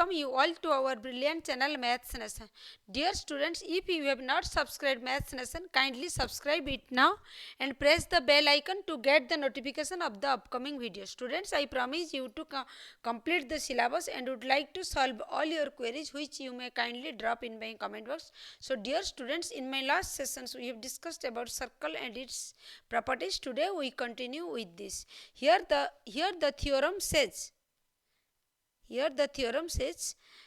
welcome you all to our brilliant channel Maths Nation. Dear students, if you have not subscribed Maths Nation, kindly subscribe it now and press the bell icon to get the notification of the upcoming video. Students, I promise you to complete the syllabus and would like to solve all your queries which you may kindly drop in my comment box. So dear students, in my last sessions we have discussed about circle and its properties. Today we continue with this. Here the theorem says,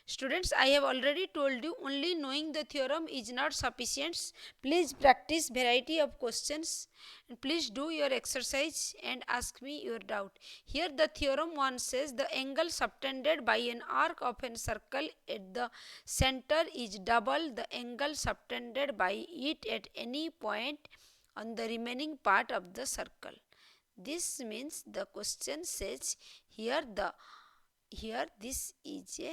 students, I have already told you only knowing the theorem is not sufficient. Please practice variety of questions and please do your exercise and ask me your doubt. Here the theorem 1 says the angle subtended by an arc of a circle at the center is double the angle subtended by it at any point on the remaining part of the circle. This means the question says here this is a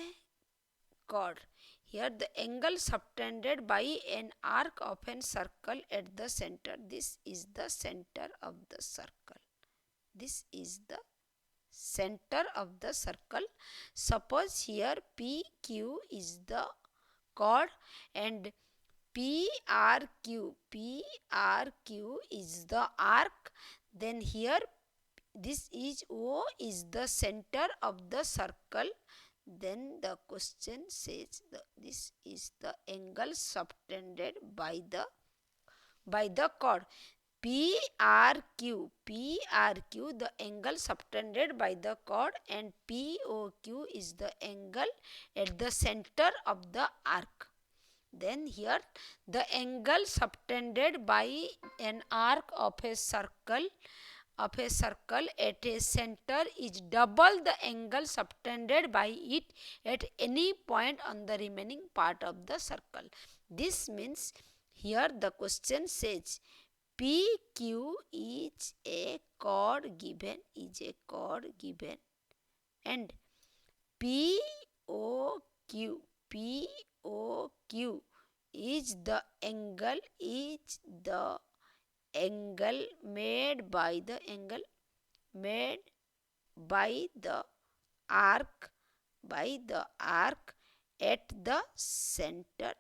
chord. Here the angle subtended by an arc of a circle at the center. This is the center of the circle. This is the center of the circle. Suppose here PQ is the chord and PRQ is the arc. Then here this is O is the center of the circle. Then the question says this is the angle subtended by the chord. PRQ, the angle subtended by the chord, and POQ is the angle at the center of the arc. Then here the angle subtended by an arc of a circle at a center is double the angle subtended by it at any point on the remaining part of the circle. This means here the question says PQ is a chord given and POQ is the angle made by the arc at the center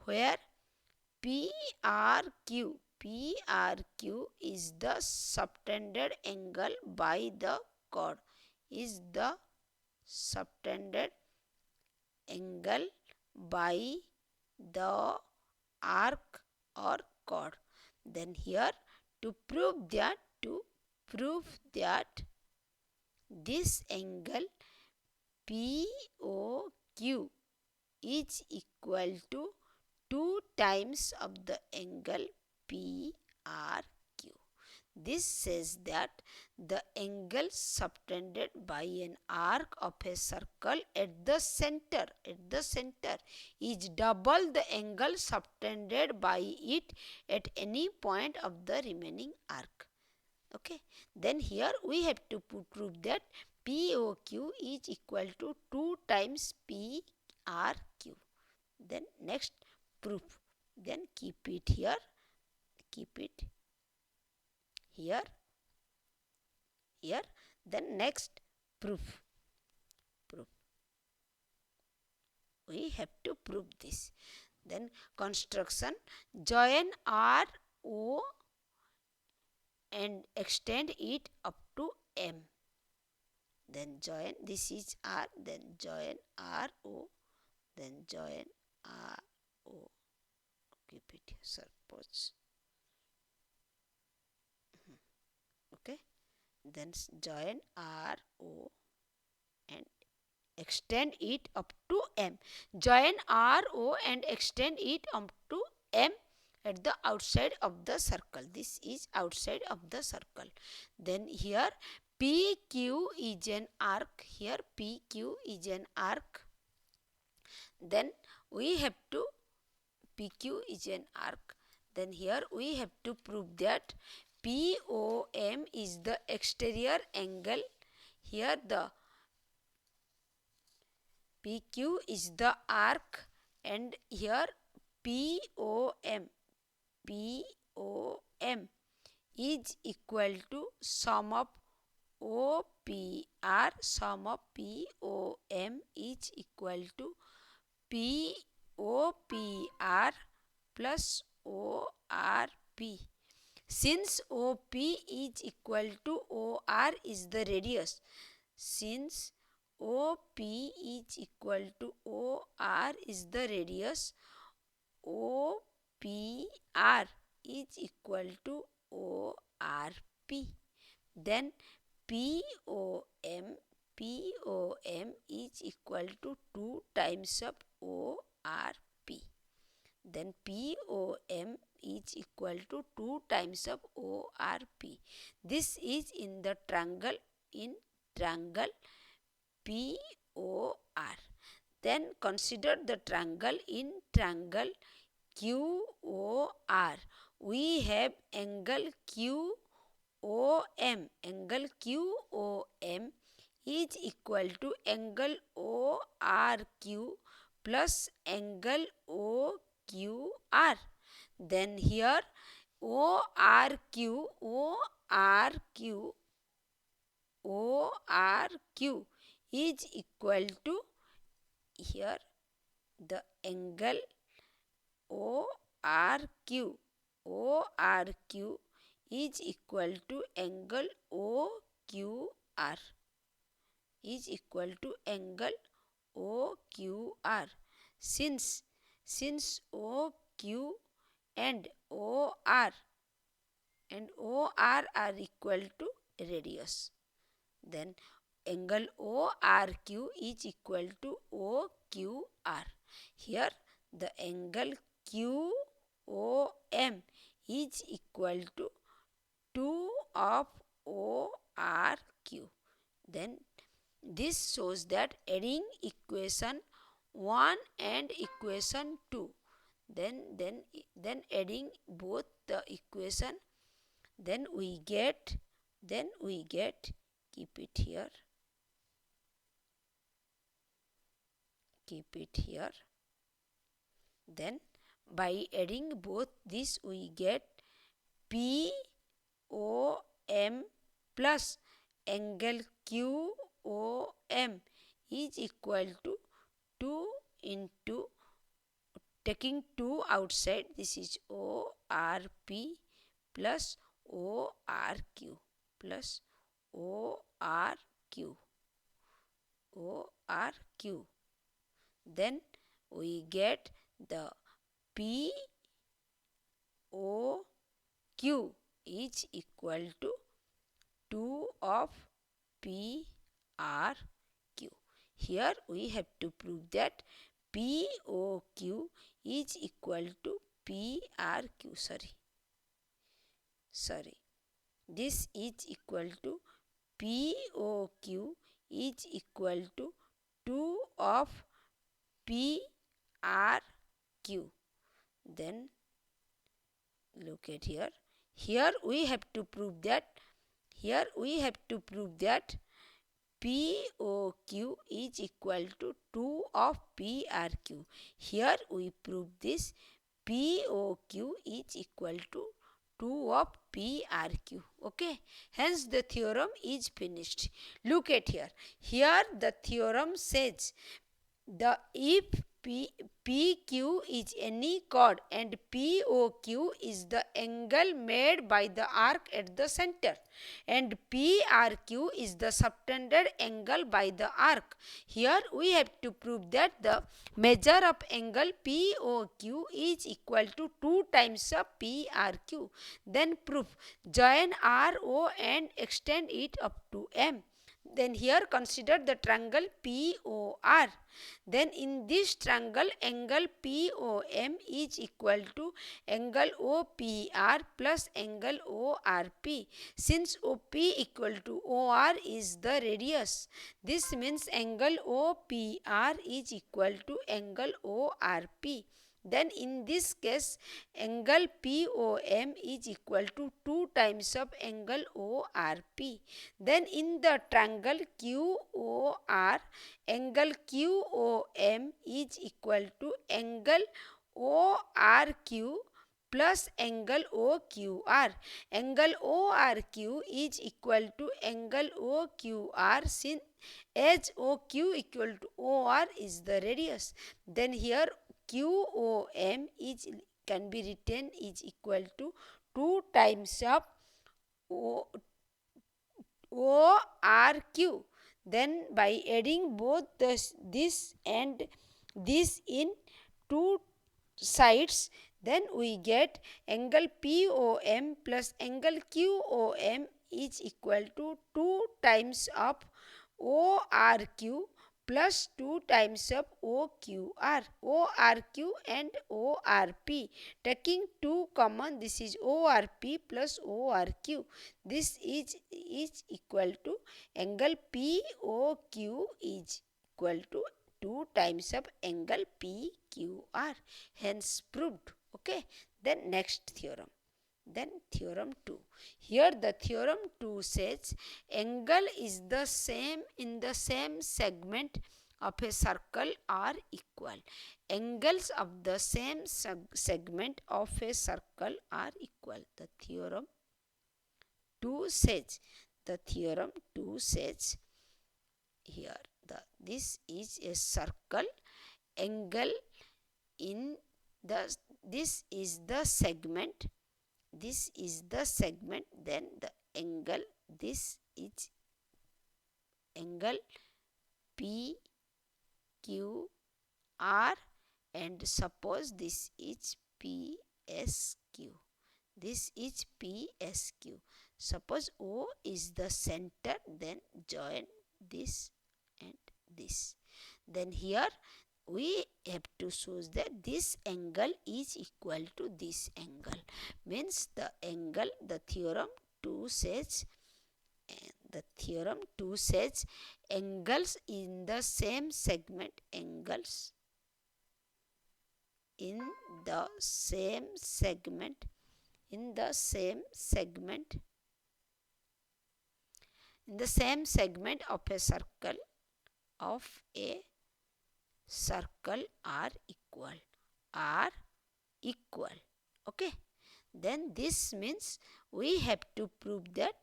where PRQ is the subtended angle by the chord, is the subtended angle by the arc or chord. Then here to prove that this angle POQ is equal to 2 times of the angle PRQ. This says that the angle subtended by an arc of a circle at the center is double the angle subtended by it at any point of the remaining arc. Okay. Then here we have to prove that POQ is equal to 2 times PRQ. Then next proof. Then keep it here. Then next proof. We have to prove this. Then construction, join R, O and extend it up to M. Then join, this is R, then join R, O, then join R, O. Keep it here, suppose. Okay. Then join R, O and extend it up to M. Join R, O and extend it up to M at the outside of the circle. This is outside of the circle. Then here PQ is an arc. Here PQ is an arc. Then we have to PQ is an arc. Then here we have to prove that POM is the exterior angle. Here the PQ is the arc and here POM is equal to sum of O PR, sum of POM is equal to POPR plus ORP. Since OP is equal to OR is the radius, since OP is equal to OR is the radius, OPR is equal to ORP. Then POM is equal to 2 times of ORP. Then POM is equal to 2 times of ORP. This is in the triangle POR. Then consider the triangle in triangle QOR. We have angle QOM. Angle QOM is equal to angle ORQ plus angle OQR. Then here ORQ is equal to, here the angle ORQ is equal to angle OQR is equal to angle OQR. Since OQ and OR are equal to radius, then angle ORQ is equal to OQR. Here the angle QOM is equal to 2 of ORQ. Then this shows that adding equation 1 and equation 2, then adding both the equation, then we get keep it here. Then by adding both this we get POM plus angle QOM is equal to 2 into, taking 2 outside, this is ORP plus ORQ plus ORQ. Then we get the POQ is equal to 2 of PRQ. Here we have to prove that POQ is equal to PRQ. Sorry. This is equal to POQ is equal to 2 of PRQ. Then look at here. Here we have to prove that POQ is equal to 2 of PRQ. Here we prove this POQ is equal to 2 of PRQ. Okay. Hence the theorem is finished. Look at here. Here the theorem says if PQ is any chord and POQ is the angle made by the arc at the center and PRQ is the subtended angle by the arc. Here we have to prove that the measure of angle POQ is equal to 2 times of PRQ. Then proof, join RO and extend it up to M. Then here consider the triangle POR. Then in this triangle angle POM is equal to angle OPR plus angle ORP. Since OP equal to OR is the radius, this means angle OPR is equal to angle ORP. Then in this case angle POM is equal to 2 times of angle ORP. Then in the triangle QOR, angle QOM is equal to angle ORQ plus angle OQR. Angle ORQ is equal to angle OQR since as OQ equal to OR is the radius. Then here QOM is can be written is equal to 2 times of ORQ. Then by adding both this and this in two sides, then we get angle POM plus angle QOM is equal to 2 times of ORQ plus 2 times of OQR. ORQ and ORP. Taking 2 common, this is ORP plus ORQ. This is equal to angle POQ is equal to 2 times of angle PQR. Hence proved. Okay. Then next theorem. Then theorem 2. Here the theorem 2 says angle is the same in the same segment of a circle are equal. Angles of the same segment of a circle are equal. The theorem 2 says, here this is a circle, angle in the this is the segment, then the angle, this is angle PQR, and suppose this is PSQ. This is PSQ. Suppose O is the center, then join this and this. Then here we have to show that this angle is equal to this angle. Means the angle, the theorem 2 says, angles in the same segment, angles in the same segment of a circle are equal. Okay. Then this means we have to prove that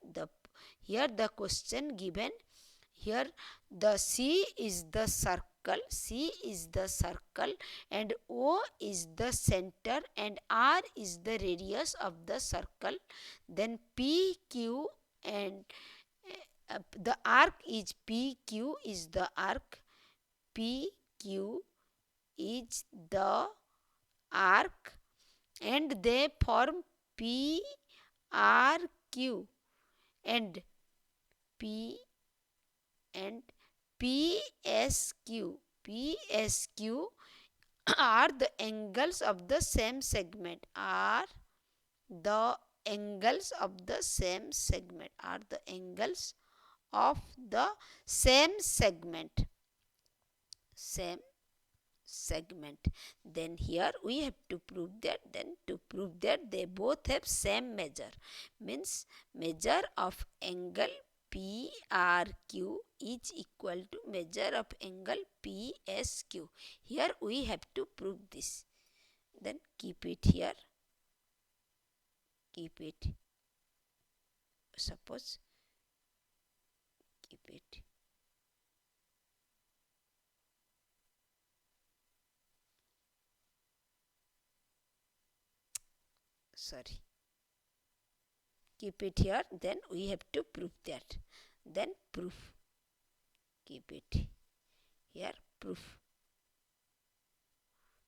here the question given, here the C is the circle and O is the center and R is the radius of the circle. Then PQ and the arc is PQ is the arc, PQ is the arc, and they form PRQ and PSQ. PSQ are the angles of the same segment. Then here we have to prove that they both have same measure. Means measure of angle PRQ is equal to measure of angle PSQ. Here we have to prove this. Then keep it here. Suppose keep it. Keep it here. Then we have to prove that. Then proof. Keep it here. Proof.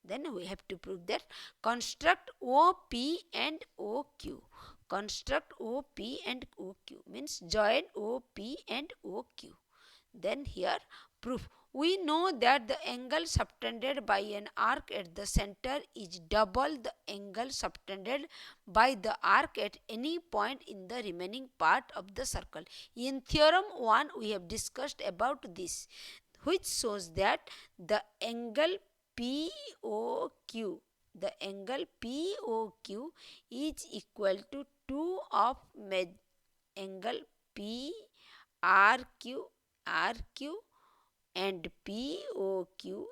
Then we have to prove that construct OP and OQ. Construct OP and OQ means join OP and OQ. Then here proof. We know that the angle subtended by an arc at the center is double the angle subtended by the arc at any point in the remaining part of the circle. In theorem 1 we have discussed about this, which shows that the angle POQ is equal to 2 of angle PRQ and POQ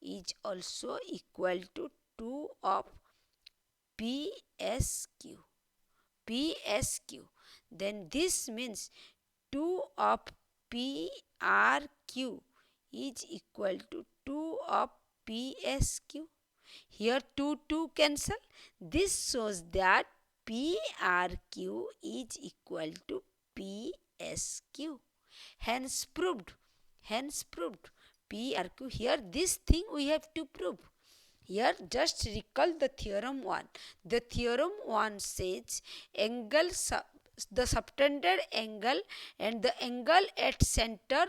is also equal to 2 of PSQ. PSQ. Then this means 2 of PRQ is equal to 2 of PSQ. Here 2 cancel. This shows that PRQ is equal to PSQ. Hence proved. Hence proved. PRQ. Here this thing we have to prove. Here just recall the theorem 1. The theorem 1 says angle the subtended angle and the angle at center,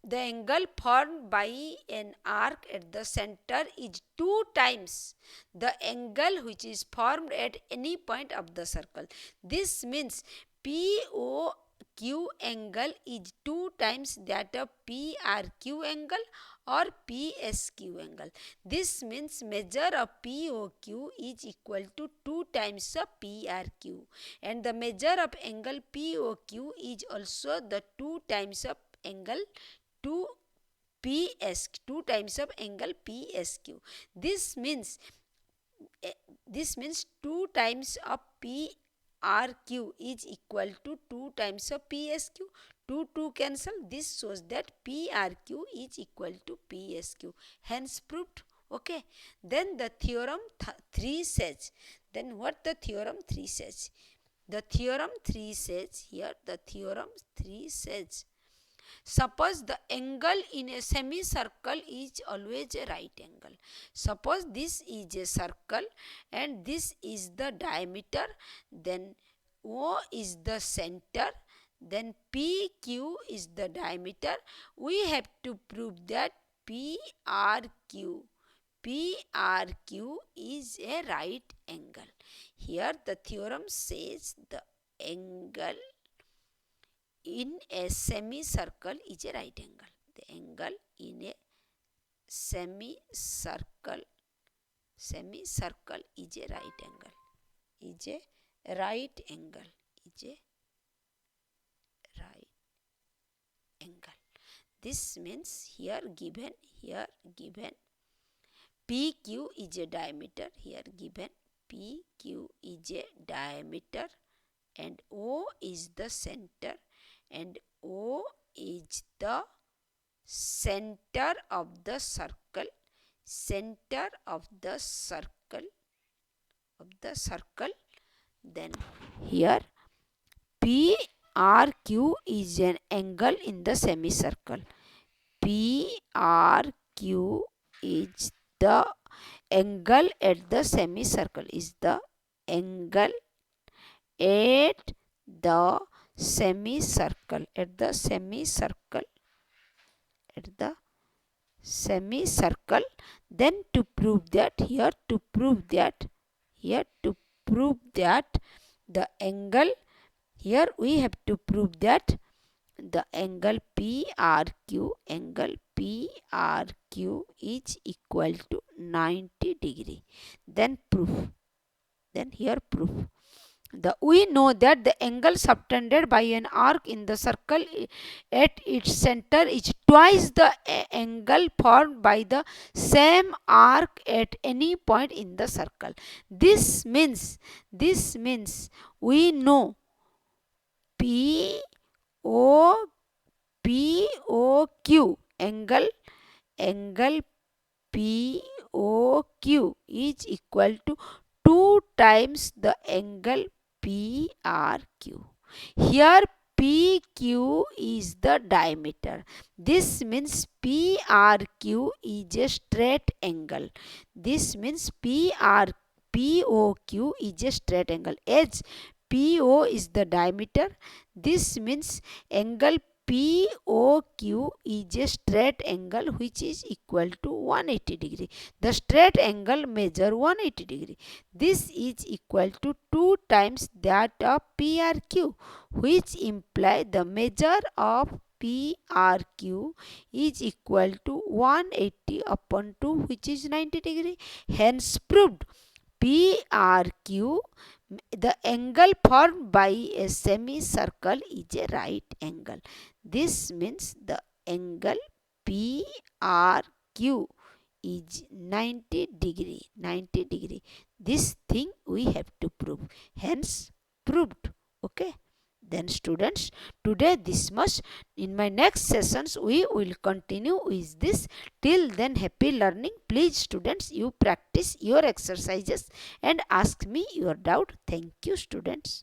the angle formed by an arc at the center is 2 times the angle which is formed at any point of the circle. This means POQ angle is 2 times that of PRQ angle or PSQ angle. This means measure of POQ is equal to 2 times of PRQ, and the measure of angle POQ is also the 2 times of angle 2 times of angle PSQ. This means 2 times of PRQ is equal to 2 times of PSQ. 2 cancel. This shows that PRQ is equal to PSQ. Hence proved. Okay. Then the theorem 3 says. Then what the theorem 3 says? The theorem 3 says here. The theorem 3 says. Suppose the angle in a semicircle is always a right angle. Suppose this is a circle and this is the diameter. Then O is the center. Then PQ is the diameter. We have to prove that PRQ is a right angle. Here the theorem says the angle in a semicircle is a right angle. The angle in a semicircle is a right angle. Is a right angle. Is a right angle. This means here given PQ is a diameter. Here given PQ is a diameter and O is the center, and O is the center of the circle. Center of the circle. Then here PRQ is an angle in the semicircle. PRQ is the angle at the semicircle. Is the angle at the semicircle. At the semicircle. Then to prove that the angle, here we have to prove that the angle PRQ is equal to 90 degree. Then proof. Then here proof. We know that the angle subtended by an arc in the circle at its center is twice the angle formed by the same arc at any point in the circle. This means we know POQ angle POQ is equal to 2 times the angle PRQ. Here PQ is the diameter. This means PRQ is a straight angle. This means POQ is a straight angle. As PO is the diameter, this means angle POQ is a straight angle which is equal to 180 degree. The straight angle measure 180 degree. This is equal to 2 times that of PRQ, which imply the measure of PRQ is equal to 180 upon 2, which is 90 degree. Hence proved PRQ, the angle formed by a semicircle, is a right angle. This means the angle PRQ is 90 degree. 90 degree. This thing we have to prove. Hence proved. Okay. Then students, today this much. In my next sessions we will continue with this. Till then, happy learning. Please students, you practice your exercises and ask me your doubt. Thank you students.